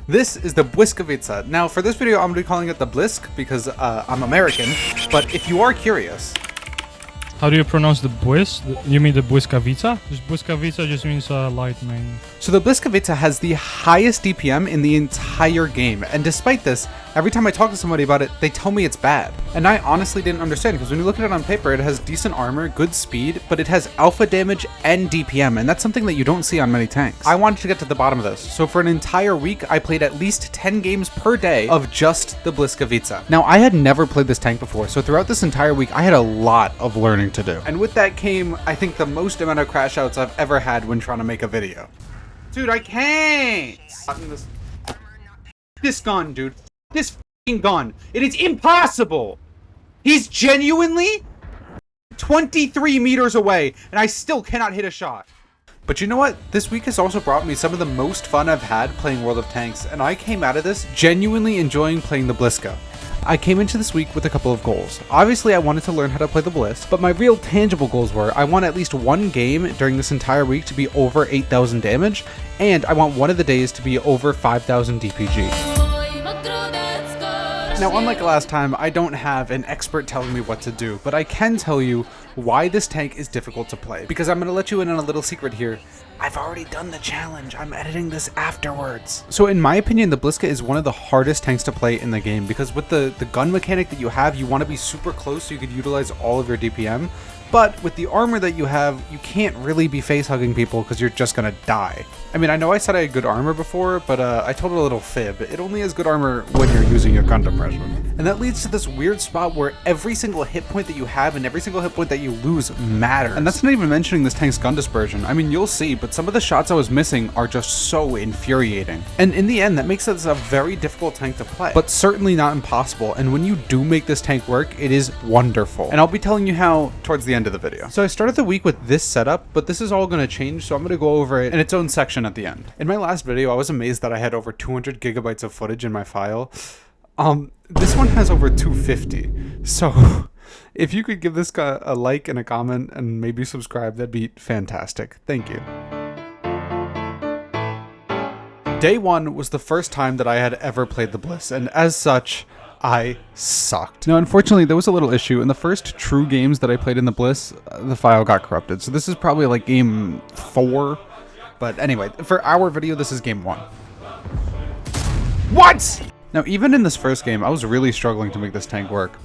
This is the Blyskawica. Now, for this video, I'm going to be calling it the Blysk because I'm American, but if you are curious... How do you pronounce the Blys? You mean the Blyskawica? Just Blyskawica just means light main. So the Blyskawica has the highest DPM in the entire game, and despite this, every time I talk to somebody about it, they tell me it's bad. And I honestly didn't understand, because when you look at it on paper, it has decent armor, good speed, but it has alpha damage and DPM, and that's something that you don't see on many tanks. I wanted to get to the bottom of this, so for an entire week, I played at least 10 games per day of just the Blyskawica. Now, I had never played this tank before, so throughout this entire week, I had a lot of learning to do. And with that came, I think, the most amount of crash outs I've ever had when trying to make a video. Dude, I can't! This gun, dude. This f***ing gun. It is impossible! He's genuinely 23 meters away, and I still cannot hit a shot. But you know what? This week has also brought me some of the most fun I've had playing World of Tanks, and I came out of this genuinely enjoying playing the Blyska. I came into this week with a couple of goals. Obviously, I wanted to learn how to play the Blys, but my real tangible goals were I want at least one game during this entire week to be over 8,000 damage, and I want one of the days to be over 5,000 DPG. Now, unlike last time, I don't have an expert telling me what to do, but I can tell you why this tank is difficult to play. Because I'm going to let you in on a little secret here. I've already done the challenge. I'm editing this afterwards. So in my opinion, the Blyska is one of the hardest tanks to play in the game because with the gun mechanic that you have, you want to be super close so you could utilize all of your DPM. But with the armor that you have, you can't really be face-hugging people because you're just gonna die. I mean, I know I said I had good armor before, but I told a little fib. It only has good armor when you're using your gun depression. And that leads to this weird spot where every single hit point that you have and every single hit point that you lose matters. And that's not even mentioning this tank's gun dispersion. I mean, you'll see, but some of the shots I was missing are just so infuriating. And in the end, that makes this a very difficult tank to play, but certainly not impossible. And when you do make this tank work, it is wonderful. And I'll be telling you how towards the end of the video. So I started the week with this setup, but this is all going to change, so I'm going to go over it in its own section at the end. In my last video, I was amazed that I had over 200 gigabytes of footage in my file. This one has over 250. So if you could give this guy a like and a comment and maybe subscribe, that'd be fantastic. Thank you. Day one was the first time that I had ever played the Blys, and as such, I sucked. Now, unfortunately, there was a little issue. In the first true games that I played in the Blys, the file got corrupted. So this is probably like game 4. But anyway, for our video, this is game 1. What? Now, even in this first game, I was really struggling to make this tank work.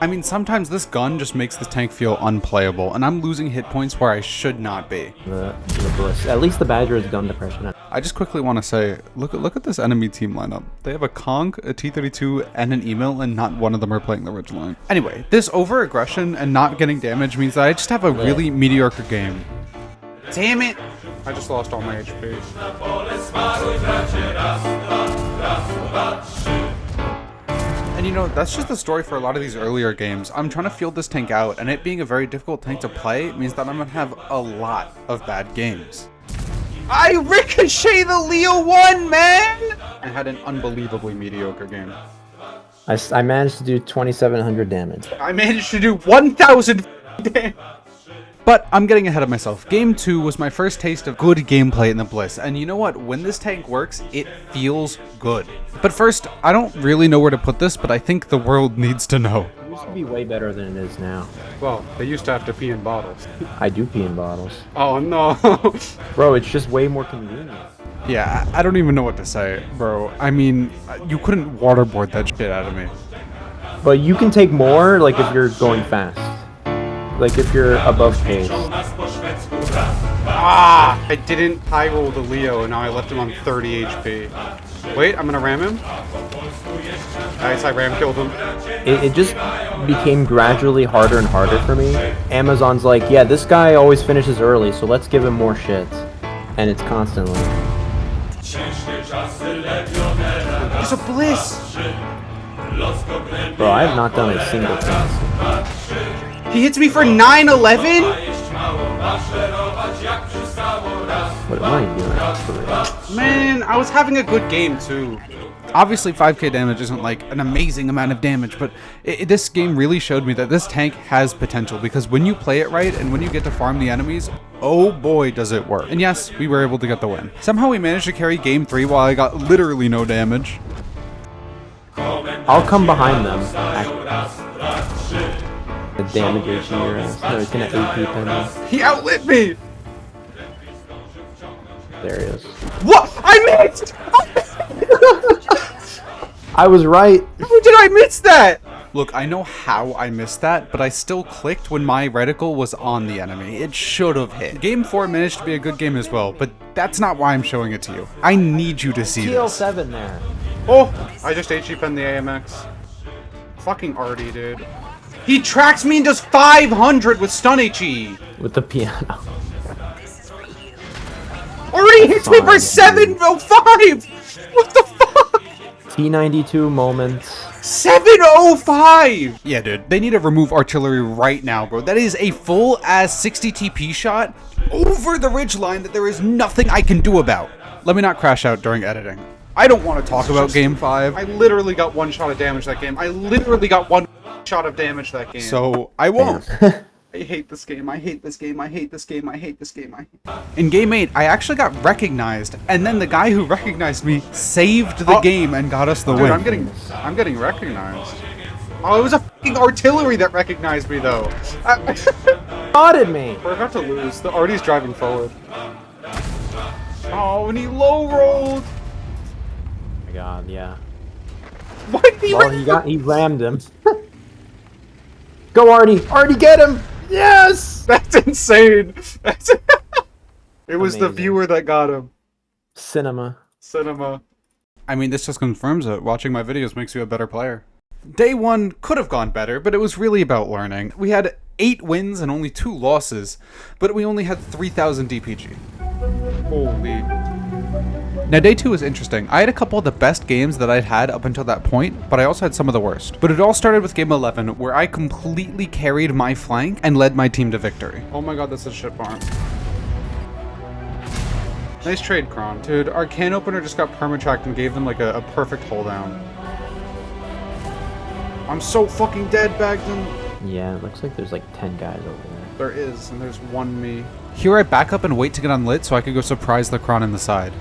I mean, sometimes this gun just makes this tank feel unplayable, and I'm losing hit points where I should not be. The Blys. At least the Badger is gun depression. I just quickly want to say, look at this enemy team lineup. They have a Kong, a T-32, and an email, and not one of them are playing the ridge line. Anyway, this over-aggression and not getting damage means that I just have a really mediocre game. Damn it! I just lost all my HP. And you know, that's just the story for a lot of these earlier games. I'm trying to field this tank out, and it being a very difficult tank to play means that I'm gonna have a lot of bad games. I ricochet the Leo 1, man! I had an unbelievably mediocre game. I managed to do 2,700 damage. I managed to do 1,000 damage. But I'm getting ahead of myself. Game 2 was my first taste of good gameplay in the Blys, and you know what? When this tank works, it feels good. But first, I don't really know where to put this, but I think the world needs to know. It used to be way better than it is now. Well, they used to have to pee in bottles. I do pee in bottles. Oh no. Bro, it's just way more convenient. Yeah, I don't even know what to say, bro. I mean, you couldn't waterboard that shit out of me. But you can take more, like, if you're going fast. Like, if you're above pace. Ah! I didn't high roll the Leo, and now I left him on 30 HP. Wait, I'm gonna ram him. Nice, I ram killed him. It just became gradually harder and harder for me. Amazon's like, yeah, this guy always finishes early, so let's give him more shit. And it's constantly. It's a Blys! Bro, I have not done a single task. He hits me for 911? What am I doing? Man, I was having a good game too. Obviously 5k damage isn't like an amazing amount of damage, but this game really showed me that this tank has potential because when you play it right and when you get to farm the enemies, oh boy does it work. And yes, we were able to get the win. Somehow we managed to carry game 3 while I got literally no damage. I'll come behind them. The damage engineer. No, he's gonna AP him. He outlit me! There he is. What? I missed! I was right. How did I miss that? Look, I know how I missed that, but I still clicked when my reticle was on the enemy. It should have hit. Game 4 managed to be a good game as well, but that's not why I'm showing it to you. I need you to see this. TL7 there. Oh, I just HE-penned the AMX. Fucking Artie, dude. He tracks me and does 500 with stun HE. With the piano. Already hits me for 705! What the fuck? T92 moments. 705! Yeah, dude, they need to remove artillery right now, bro. That is a full-ass 60 TP shot over the ridgeline that there is nothing I can do about. Let me not crash out during editing. I don't want to talk about Game 5. I literally got 1 shot of damage that game. I literally got 1 shot of damage that game. So, I won't. I hate this game, I hate this game, I hate this game, I hate this game, In Game 8, I actually got recognized, and then the guy who recognized me saved the game and got us the win. I'm getting recognized. Oh, it was a fucking artillery that recognized me, though. Spotted me! We're about to lose. The Artie's driving forward. Oh, and he low-rolled! Oh my god, yeah. Why did he he rammed him. Go, Artie! Artie, get him! Yes! That's insane! It was Amazing. the viewer that got him. Cinema. I mean, this just confirms it. Watching my videos makes you a better player. Day 1 could have gone better, but it was really about learning. We had 8 wins and only 2 losses, but we only had 3,000 DPG. Holy. Now, day 2 was interesting. I had a couple of the best games that I'd had up until that point, but I also had some of the worst. But it all started with game 11, where I completely carried my flank and led my team to victory. Oh my god, that's a shit farm. Nice trade, Kron. Dude, our can opener just got permatracked and gave them like a perfect hold down. I'm so fucking dead, Bagdon. Yeah, it looks like there's like 10 guys over there. There is, and there's 1 me. Here I back up and wait to get unlit so I could go surprise the Kron in the side.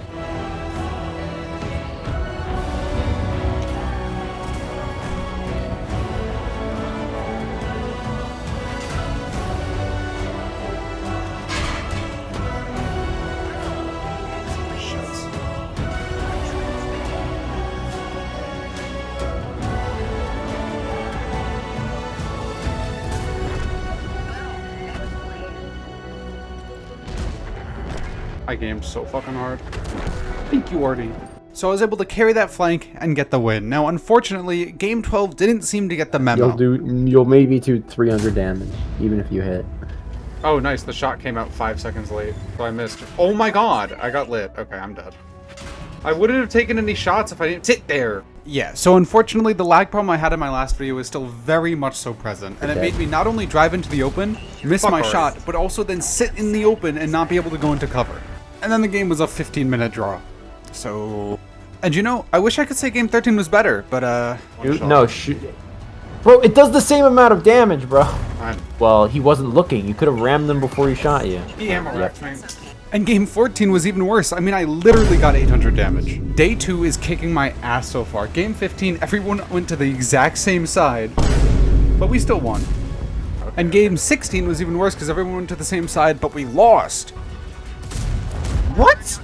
I gamed so fucking hard. Thank you, Artie. So I was able to carry that flank and get the win. Now, unfortunately, game 12 didn't seem to get the memo. You'll maybe do 300 damage, even if you hit. Oh, nice. The shot came out 5 seconds late, so I missed. Oh my god, I got lit. Okay, I'm dead. I wouldn't have taken any shots if I didn't sit there. Yeah, so unfortunately, the lag problem I had in my last video is still very much so present, and it made me not only drive into the open, miss my shot, but also then sit in the open and not be able to go into cover. And then the game was a 15-minute draw. So... And you know, I wish I could say game 13 was better, but shoot. Bro, it does the same amount of damage, bro. Well, he wasn't looking. You could have rammed them before he shot you. He ammo-wrecked me. And game 14 was even worse. I mean, I literally got 800 damage. Day 2 is kicking my ass so far. Game 15, everyone went to the exact same side, but we still won. Okay. And game 16 was even worse because everyone went to the same side, but we lost. What?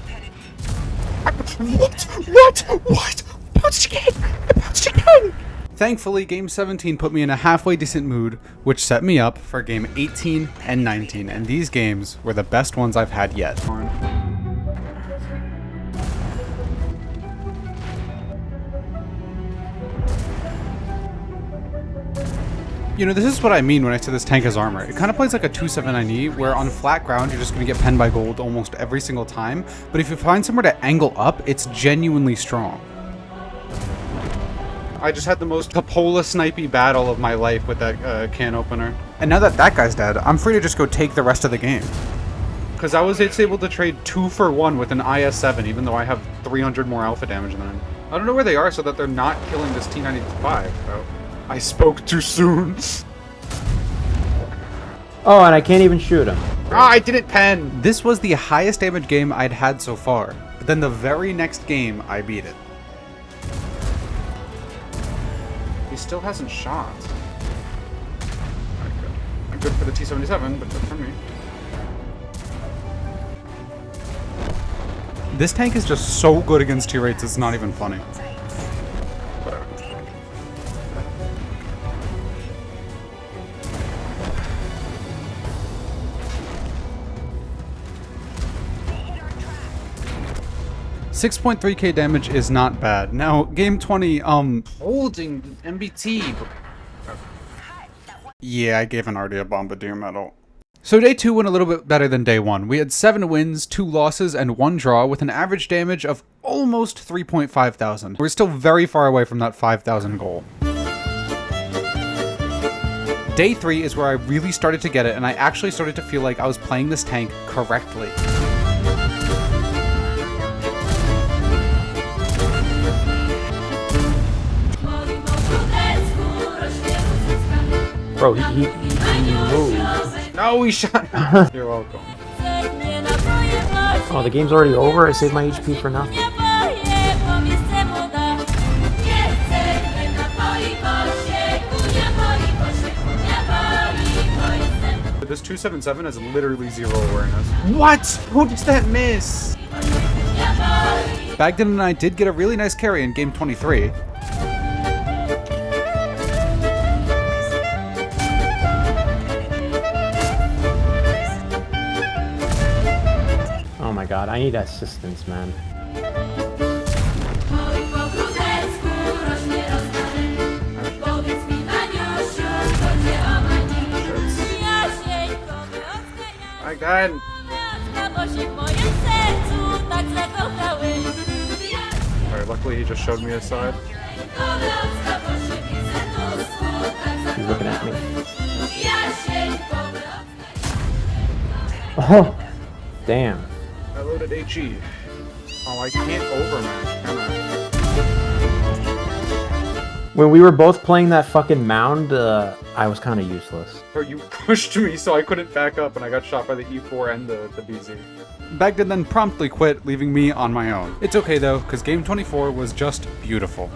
What? Bounced again! Thankfully, game 17 put me in a halfway decent mood, which set me up for game 18 and 19, and these games were the best ones I've had yet. You know, this is what I mean when I say this tank has armor. It kind of plays like a 279E, where on flat ground, you're just going to get penned by gold almost every single time. But if you find somewhere to angle up, it's genuinely strong. I just had the most Capola snipey battle of my life with that can opener. And now that that guy's dead, I'm free to just go take the rest of the game. Because I was able to trade 2 for 1 with an IS-7, even though I have 300 more alpha damage than him. I don't know where they are so that they're not killing this T-95, though. I spoke too soon. Oh, and I can't even shoot him. Ah, I didn't pen! This was the highest damage game I'd had so far. But then the very next game, I beat it. He still hasn't shot. Alright, good. I'm good for the T-77, but good for me. This tank is just so good against T-rates, it's not even funny. Whatever. $6.3k damage is not bad. Now, game 20, holding MBT. Yeah, I gave an RD a Bombardier medal. So day 2 went a little bit better than day 1. We had 7 wins, 2 losses, and 1 draw with an average damage of almost 3.5 thousand. We're still very far away from that 5,000 goal. Day 3 is where I really started to get it, and I actually started to feel like I was playing this tank correctly. Bro, he moved. No, he shot. You're welcome. Oh, the game's already over? I saved my HP for nothing. This 277 has literally 0 awareness. What? Who does that miss? Bagdon and I did get a really nice carry in game 23. Oh my god, I need assistance, man. My god. Alright, luckily he just showed me his side. He's looking at me. Oh, damn. I loaded HE. Oh, I can't overmatch, can I? When we were both playing that fucking mound, I was kind of useless. Or you pushed me so I couldn't back up and I got shot by the E4 and the BZ. Bagdon then promptly quit, leaving me on my own. It's okay though, because game 24 was just beautiful.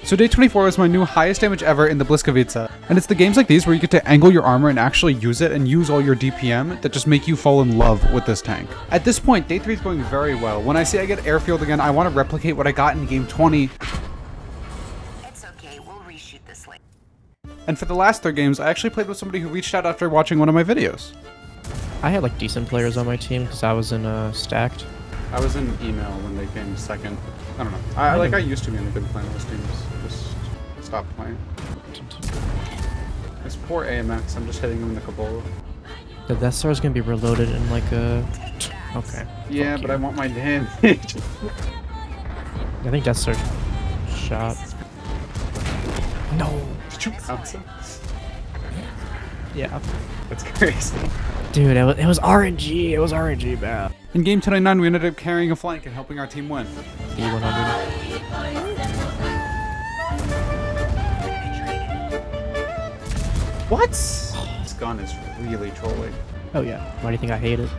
So day 24 was my new highest damage ever in the Blyskawica, and it's the games like these where you get to angle your armor and actually use it and use all your DPM that just make you fall in love with this tank. At this point, day 3 is going very well. When I say I get airfield again, I want to replicate what I got in game 20. It's okay, we'll reshoot this later. And for the last 3 games, I actually played with somebody who reached out after watching one of my videos. I had like decent players on my team because I was in stacked. I was in email when they came second. I don't know. I used to be in a good playing those teams. Just stopped playing. This poor AMX, I'm just hitting him in the Kabola. The Death Star is gonna be reloaded in like a. Okay. Yeah, Fuck but you. I want my damage. I think Death Star shot. No. Did you bounce him? Yeah. That's crazy. Dude, it was RNG. It was RNG, man. In game 29, we ended up carrying a flank and helping our team win. D100. What? This gun is really trolling. Oh yeah. Why do you think I hate it?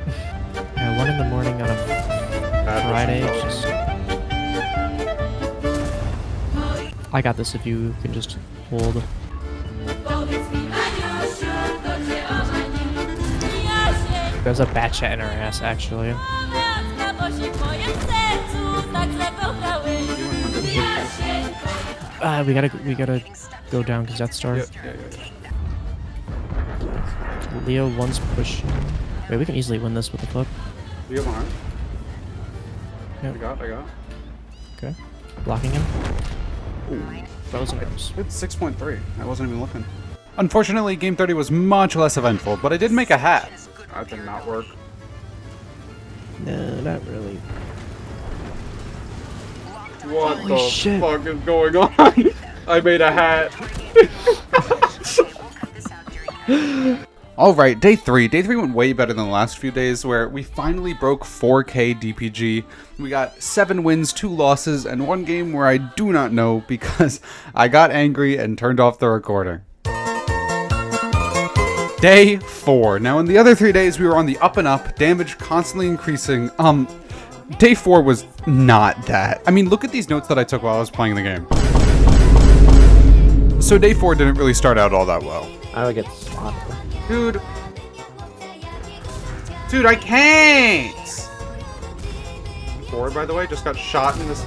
Yeah, 1 in the morning on a Friday. It's just... I got this if you can just hold. There's a bat chat in our ass, actually. We gotta go down because Death Star. Yep. Leo one's pushing. Wait, we can easily win this with the flip. You got behind? Yep. I got. Okay. Blocking him. Frozen arms. It's 6.3. I wasn't even looking. Unfortunately, game 30 was much less eventful, but I did make a hat. That did not work. No, not really. What Holy shit. fuck is going on? I made a hat. Alright, day 3. Day 3 went way better than the last few days, where we finally broke 4K DPG. We got 7 wins, 2 losses, and 1 game where I do not know because I got angry and turned off the recording. Day 4. Now in the other 3 days we were on the up and up, damage constantly increasing. Day 4 was not that. I mean, look at these notes that I took while I was playing the game. So day 4 didn't really start out all that well. How do I get spotted? Dude, I can't! 4, by the way, just got shot in this...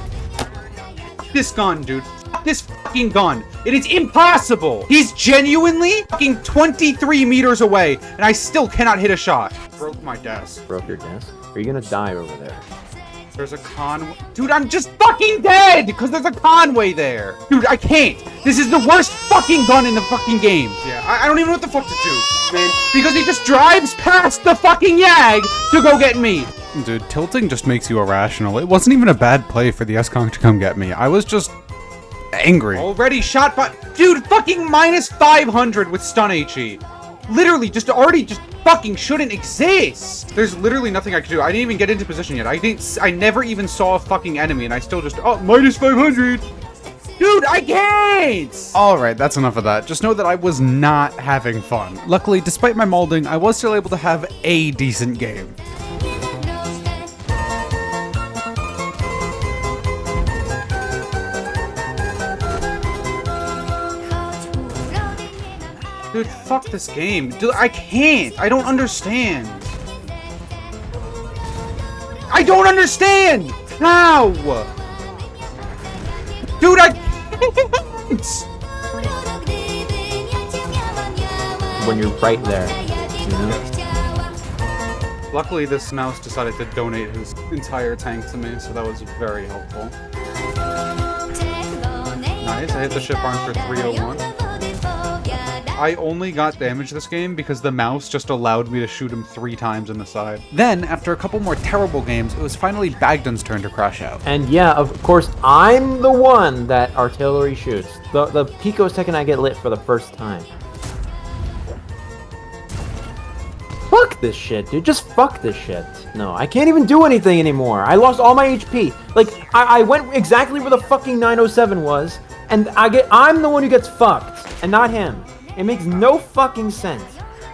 This gun, dude. This fucking gun. It is impossible! He's genuinely fucking 23 meters away, and I still cannot hit a shot. Broke my desk. Broke your desk? Are you gonna die over there? There's a Conway. Dude, I'm just fucking dead! Because there's a Conway there. Dude, I can't. This is the worst fucking gun in the fucking game. Yeah, I don't even know what the fuck to do, man. Because he just drives past the fucking Yag to go get me. Dude, tilting just makes you irrational. It wasn't even a bad play for the S-Kong to come get me. I was just angry. Already shot by... Dude, fucking minus 500 with stun HE. Literally, just fucking shouldn't exist. There's literally nothing I could do. I didn't even get into position yet. I never even saw a fucking enemy, and I still just, oh, minus 500. Dude, I can't! Alright, that's enough of that. Just know that I was not having fun. Luckily, despite my molding, I was still able to have a decent game. Dude, fuck this game. Dude, I can't. I don't understand. I don't understand! How? Dude, I can't! When you're right there, you know? Luckily, this mouse decided to donate his entire tank to me, so that was very helpful. Nice, I hit the ship arm for 301. I only got damage this game because the mouse just allowed me to shoot him 3 times in the side. Then, after a couple more terrible games, it was finally Bagdon's turn to crash out. And yeah, of course, I'm the one that artillery shoots. The picosecond I get lit for the first time. Fuck this shit, dude. Just fuck this shit. No, I can't even do anything anymore. I lost all my HP. Like, I went exactly where the fucking 907 was, and I'm the one who gets fucked, and not him. It makes no fucking sense.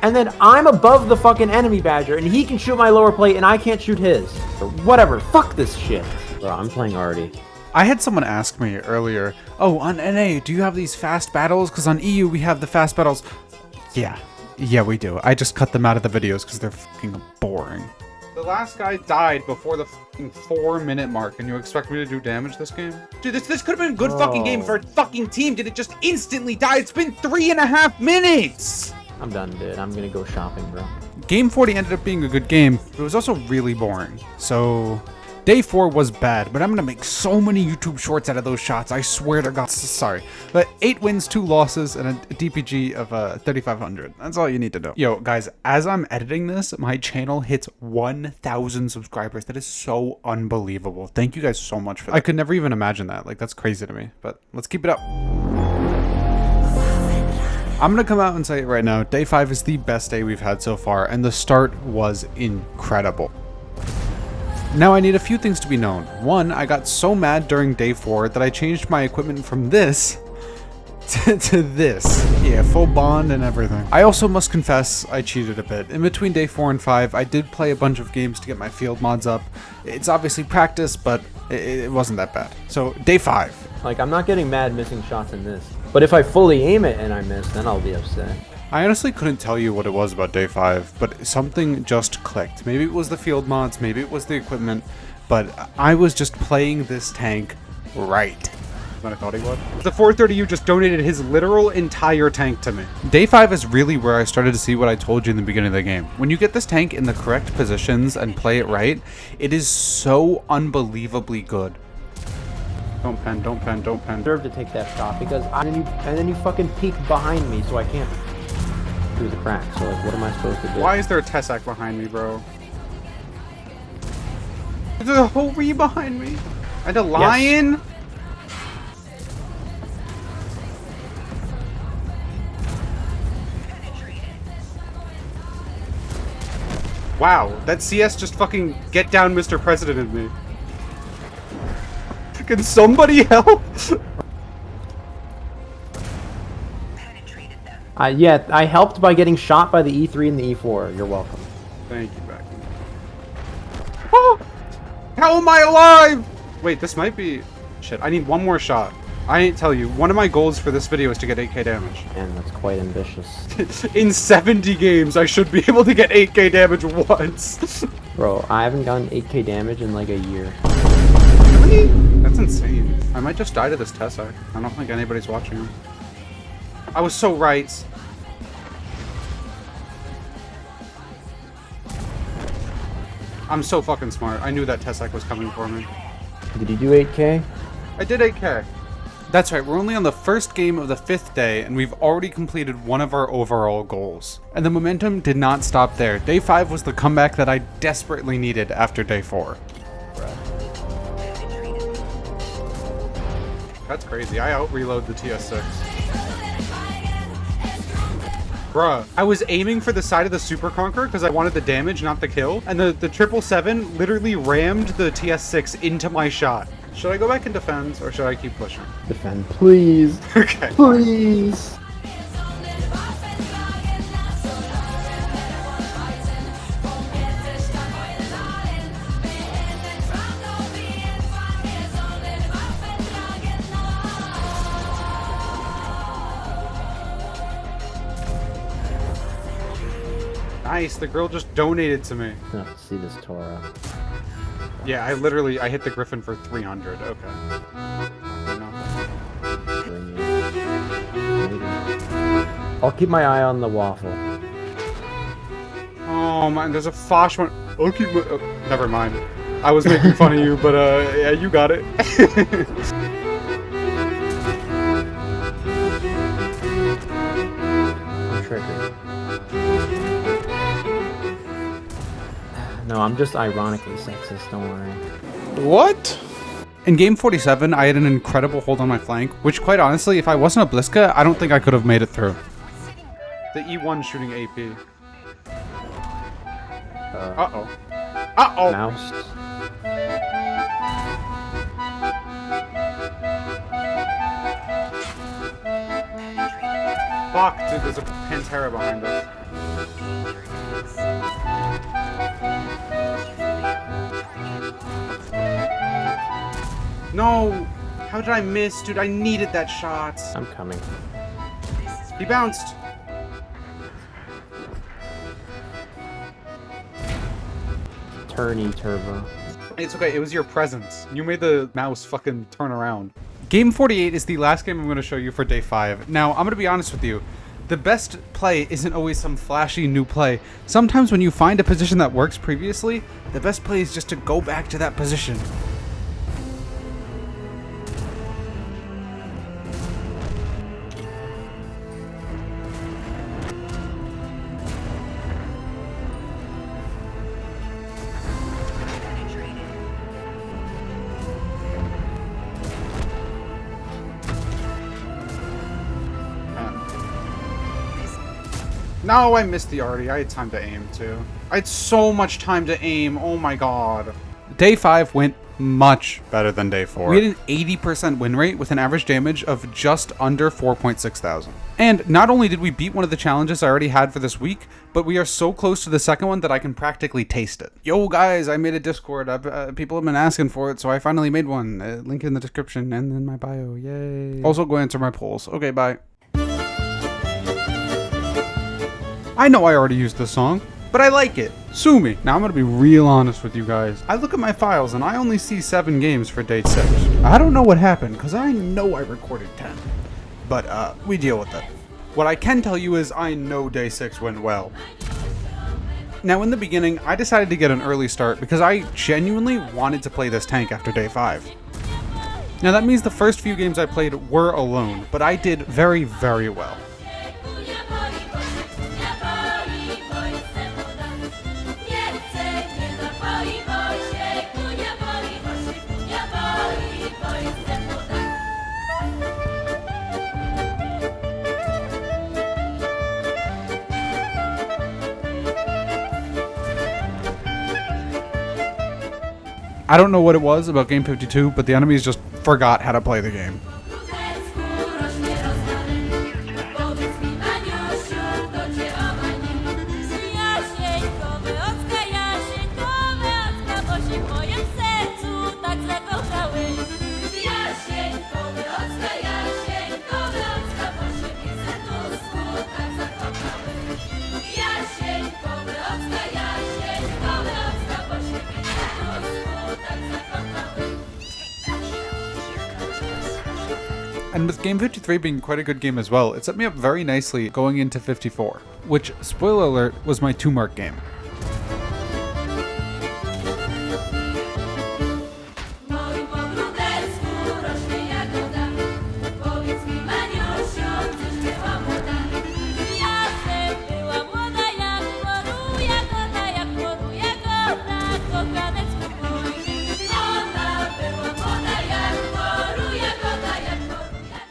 And then I'm above the fucking enemy badger, and he can shoot my lower plate, and I can't shoot his. Or whatever. Fuck this shit. Bro, I'm playing already. I had someone ask me earlier, oh, on NA, do you have these fast battles? Because on EU, we have the fast battles. Yeah, we do. I just cut them out of the videos because they're fucking boring. The last guy died before the fucking 4-minute mark, and you expect me to do damage this game? Dude, this could have been a good fucking game for a fucking team. Did it just instantly die? It's been 3.5 minutes! I'm done, dude. I'm gonna go shopping, bro. Game 40 ended up being a good game, but it was also really boring. So, day 4 was bad, but I'm gonna make so many YouTube shorts out of those shots. I swear to God. Sorry. But 8 wins, 2 losses, and a DPG of 3,500. That's all you need to know. Yo, guys, as I'm editing this, my channel hits 1,000 subscribers. That is so unbelievable. Thank you guys so much for that. I could never even imagine that. Like, that's crazy to me. But let's keep it up. I'm gonna come out and say it right now. Day 5 is the best day we've had so far, and the start was incredible. Now I need a few things to be known. One, I got so mad during day 4 that I changed my equipment from this to this. Yeah, full bond and everything. I also must confess I cheated a bit. In between day 4 and 5, I did play a bunch of games to get my field mods up. It's obviously practice, but it wasn't that bad. So day 5. Like, I'm not getting mad missing shots in this. But if I fully aim it and I miss, then I'll be upset. I honestly couldn't tell you what it was about day 5, but something just clicked. Maybe it was the field mods, maybe it was the equipment, but I was just playing this tank right. What I thought he was. The 430U just donated his literal entire tank to me. Day 5 is really where I started to see what I told you in the beginning of the game. When you get this tank in the correct positions and play it right, it is so unbelievably good. Don't pen, don't pen, don't pen. I deserve to take that shot because and then you fucking peek behind me so I can't through the crack. So like, what am I supposed to do? Why is there a Tessac behind me, bro? There's a whole Ree behind me. And a lion? Yes. Wow, that CS just fucking get down Mr. President in me. Can somebody help? Yeah, I helped by getting shot by the E3 and the E4. You're welcome. Thank you, Bagdon. Oh! How am I alive? Wait, this might be... Shit, I need one more shot. I ain't tell you, one of my goals for this video is to get 8k damage. Man, that's quite ambitious. In 70 games, I should be able to get 8k damage once. Bro, I haven't gotten 8k damage in like a year. Really? That's insane. I might just die to this Tessac. I don't think anybody's watching him. I was so right. I'm so fucking smart. I knew that Tessac was coming for me. Did you do 8k? I did 8k. That's right, we're only on the first game of the 5th day, and we've already completed one of our overall goals. And the momentum did not stop there. Day 5 was the comeback that I desperately needed after day 4. That's crazy, I out-reload the TS6. Bruh, I was aiming for the side of the Super Conqueror because I wanted the damage, not the kill, and the 777 literally rammed the TS6 into my shot. Should I go back and defend, or should I keep pushing? Defend, please. Okay. Please. Nice, the girl just donated to me. Oh, see this Torah. Yeah, I hit the Griffin for 300. Okay. I'll keep my eye on the waffle. Oh man, there's a Fosh one. I'll keep my, oh, never mind. I was making fun of you, but yeah, you got it. I'm triggered. No, I'm just ironically sexist, don't worry. What? In game 47, I had an incredible hold on my flank, which quite honestly, if I wasn't a Blyska, I don't think I could have made it through. The E1 shooting AP. Uh-oh. Uh-oh! Mouse. Fuck, dude, there's a Pantera behind us. No! How did I miss? Dude, I needed that shot. I'm coming. He bounced. Turny turbo. It's okay, it was your presence. You made the mouse fucking turn around. Game 48 is the last game I'm going to show you for day 5. Now, I'm going to be honest with you. The best play isn't always some flashy new play. Sometimes when you find a position that works previously, the best play is just to go back to that position. No, I missed the arty. I had time to aim, too. I had so much time to aim. Oh my god. Day 5 went much better than day 4. We had an 80% win rate with an average damage of just under 4.6 thousand. And not only did we beat one of the challenges I already had for this week, but we are so close to the second one that I can practically taste it. Yo guys, I made a Discord. People have been asking for it, so I finally made one. Link in the description and in my bio. Yay. Also go answer my polls. Okay, bye. I know I already used this song, but I like it, Sue me. Now I'm gonna be real honest with you guys. I look at my files and I only see 7 games for day 6. I don't know what happened because I know I recorded 10. But we deal with it. What I can tell you is I know day 6 went well. Now in the beginning, I decided to get an early start because I genuinely wanted to play this tank after day 5. Now that means the first few games I played were alone, but I did very, very well. I don't know what it was about game 52, but the enemies just forgot how to play the game. And with game 53 being quite a good game as well, it set me up very nicely going into 54, which, spoiler alert, was my 2-mark game.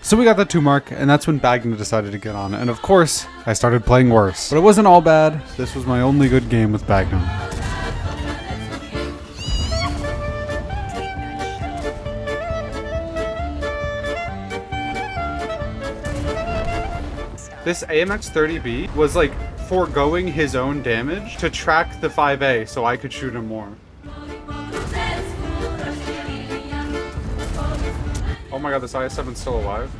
So we got the 2-mark, and that's when Bagdon decided to get on. And of course, I started playing worse. But it wasn't all bad. This was my only good game with Bagdon. This AMX 30B was like foregoing his own damage to track the 5A so I could shoot him more. Oh my god, this IS-7's still alive.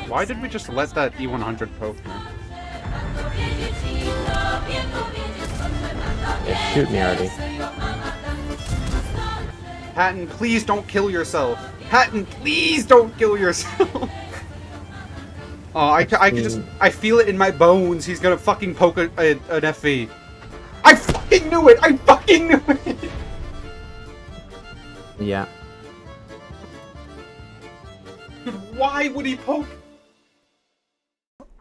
Why did we just let that E100 poke me? Yeah, shoot me already. Patton, please don't kill yourself. Patton, please don't kill yourself. Oh, I can just, I feel it in my bones. He's gonna fucking poke an FV. I fucking knew it! I fucking knew it! Yeah. Dude, why would he poke?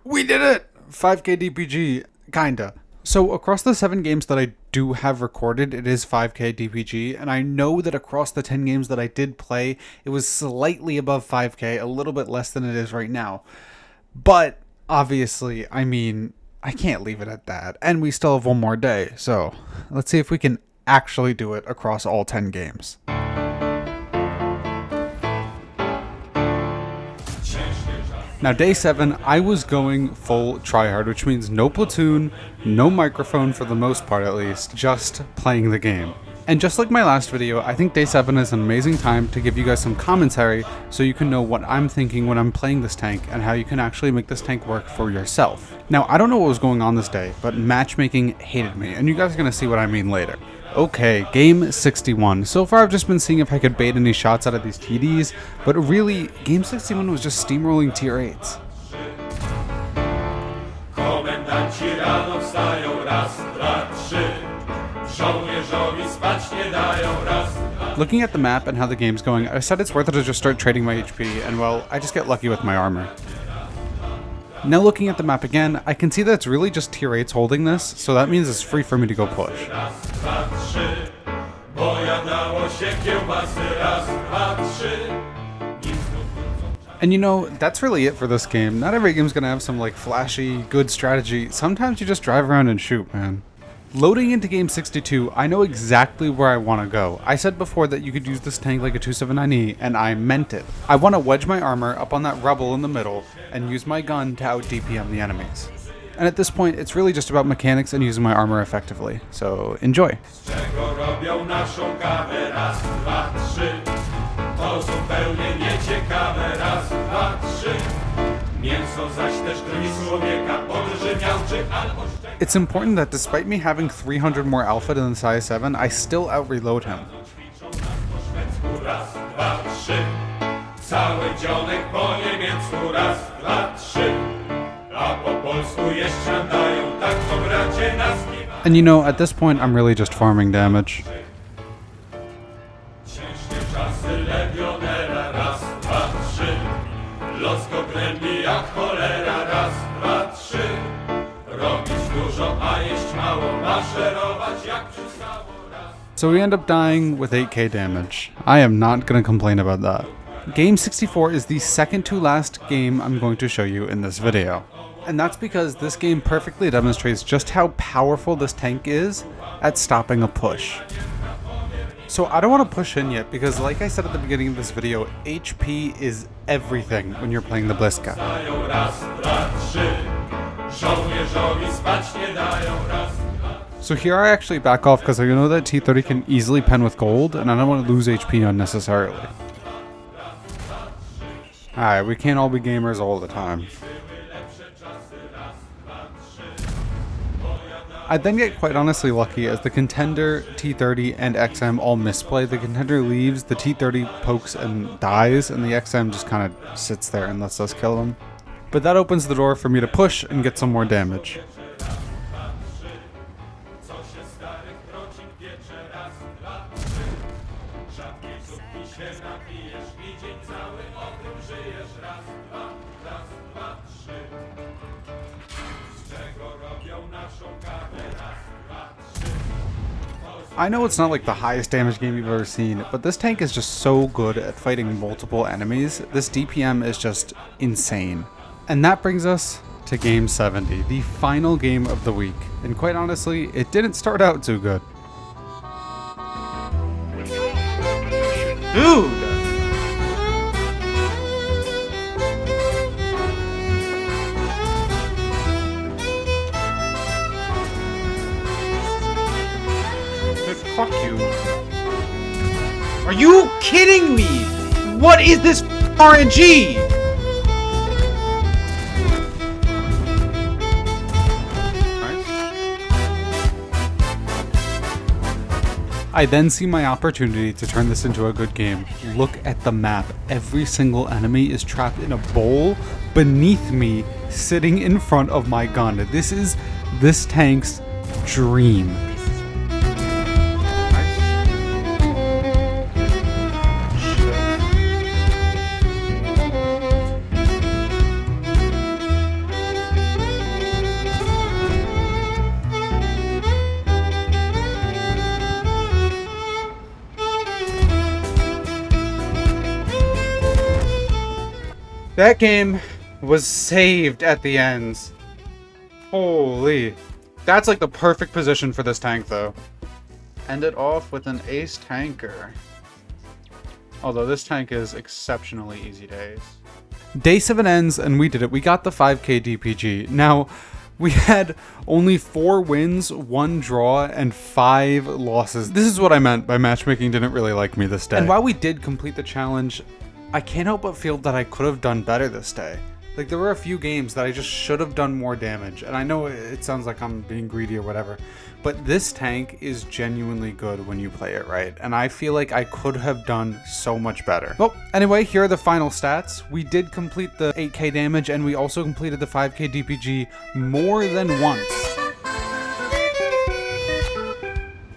We did it! 5k DPG, kinda. So across the 7 games that I do have recorded, it is 5k DPG, and I know that across the 10 games that I did play, it was slightly above 5k, a little bit less than it is right now. But, obviously, I mean, I can't leave it at that, and we still have one more day, so let's see if we can actually do it across all 10 games. Now day 7, I was going full tryhard, which means no platoon, no microphone for the most part at least, just playing the game. And just like my last video, I think day 7 is an amazing time to give you guys some commentary so you can know what I'm thinking when I'm playing this tank and how you can actually make this tank work for yourself. Now, I don't know what was going on this day, but matchmaking hated me, and you guys are going to see what I mean later. Okay, game 61. So far I've just been seeing if I could bait any shots out of these TDs, but really, game 61 was just steamrolling tier 8s. Looking at the map and how the game's going, I decided it's worth it to just start trading my HP, and well, I just get lucky with my armor. Now looking at the map again, I can see that it's really just tier 8s holding this, so that means it's free for me to go push. And you know, that's really it for this game. Not every game's gonna have some like flashy, good strategy. Sometimes you just drive around and shoot, man. Loading into game 62, I know exactly where I want to go. I said before that you could use this tank like a 279E, and I meant it. I want to wedge my armor up on that rubble in the middle, and use my gun to out-DPM the enemies. And at this point, it's really just about mechanics and using my armor effectively. So, enjoy! Mięso zaś It's important that despite me having 300 more alpha than this IS-7, I still out-reload him. And you know, at this point, I'm really just farming damage. So we end up dying with 8k damage. I am not going to complain about that. Game 64 is the second to last game I'm going to show you in this video. And that's because this game perfectly demonstrates just how powerful this tank is at stopping a push. So I don't want to push in yet because, like I said at the beginning of this video, HP is everything when you're playing the Blyska. So here I actually back off because I know that T30 can easily pen with gold and I don't want to lose HP unnecessarily. Alright, we can't all be gamers all the time. I then get quite honestly lucky as the contender, T30, and XM all misplay. The contender leaves, the T30 pokes and dies, and the XM just kind of sits there and lets us kill him. But that opens the door for me to push and get some more damage. I know it's not like the highest damage game you've ever seen, but this tank is just so good at fighting multiple enemies. This DPM is just insane. And that brings us to Game 70, the final game of the week. And quite honestly, it didn't start out too good. Dude! Fuck you. Are you kidding me? What is this RNG? I then see my opportunity to turn this into a good game. Look at the map. Every single enemy is trapped in a bowl beneath me, sitting in front of my gun. This is this tank's dream. That game was saved at the ends. Holy. That's like the perfect position for this tank though. End it off with an ace tanker. Although this tank is exceptionally easy to ace. Day 7 ends and we did it. We got the 5k DPG. Now, we had only 4 wins, 1 draw, and 5 losses. This is what I meant by matchmaking didn't really like me this day. And while we did complete the challenge, I can't help but feel that I could have done better this day. Like, there were a few games that I just should have done more damage, and I know it sounds like I'm being greedy or whatever, but this tank is genuinely good when you play it right, and I feel like I could have done so much better. Well, anyway, here are the final stats. We did complete the 8k damage, and we also completed the 5k DPG more than once.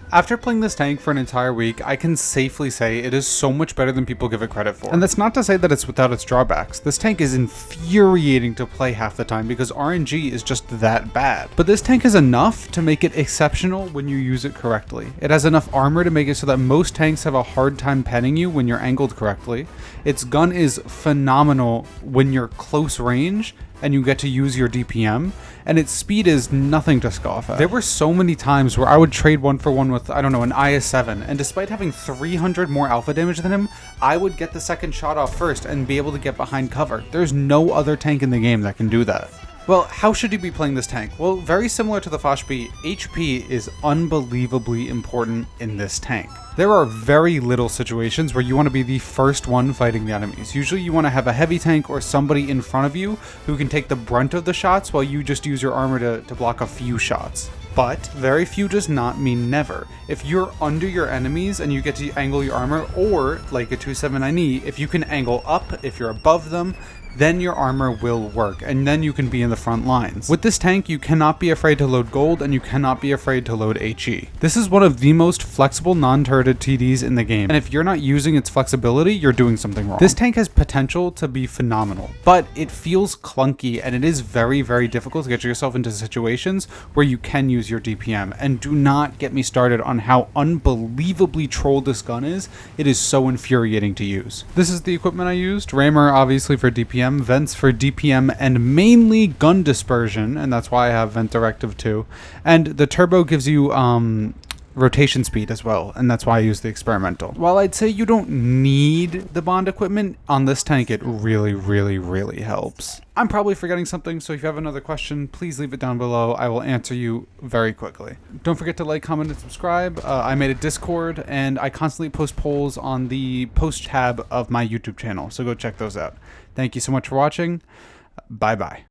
After playing this tank for an entire week, I can safely say it is so much better than people give it credit for. And that's not to say that it's without its drawbacks. This tank is infuriating to play half the time because RNG is just that bad. But this tank is enough to make it exceptional when you use it correctly. It has enough armor to make it so that most tanks have a hard time penning you when you're angled correctly. Its gun is phenomenal when you're close range and you get to use your DPM, and its speed is nothing to scoff at. There were so many times where I would trade 1-for-1 with, I don't know, an IS-7, and despite having 300 more alpha damage than him, I would get the second shot off first and be able to get behind cover. There's no other tank in the game that can do that. Well, how should you be playing this tank? Well, very similar to the Foshby, HP is unbelievably important in this tank. There are very little situations where you want to be the first one fighting the enemies. Usually you want to have a heavy tank or somebody in front of you who can take the brunt of the shots while you just use your armor to block a few shots. But very few does not mean never. If you're under your enemies and you get to angle your armor, or like a 279E, if you can angle up, if you're above them, then your armor will work, and then you can be in the front lines. With this tank, you cannot be afraid to load gold, and you cannot be afraid to load HE. This is one of the most flexible non-turreted TDs in the game, and if you're not using its flexibility, you're doing something wrong. This tank has potential to be phenomenal, but it feels clunky, and it is very, very difficult to get yourself into situations where you can use your DPM, and do not get me started on how unbelievably trolled this gun is. It is so infuriating to use. This is the equipment I used. Ramer, obviously, for DPM, vents for DPM, and mainly gun dispersion, and that's why I have vent directive 2. And the turbo gives you rotation speed as well, and that's why I use the experimental. While I'd say you don't need the bond equipment, on this tank it really, really, really helps. I'm probably forgetting something, so if you have another question, please leave it down below. I will answer you very quickly. Don't forget to like, comment, and subscribe. I made a Discord, and I constantly post polls on the post tab of my YouTube channel, so go check those out. Thank you so much for watching. Bye-bye.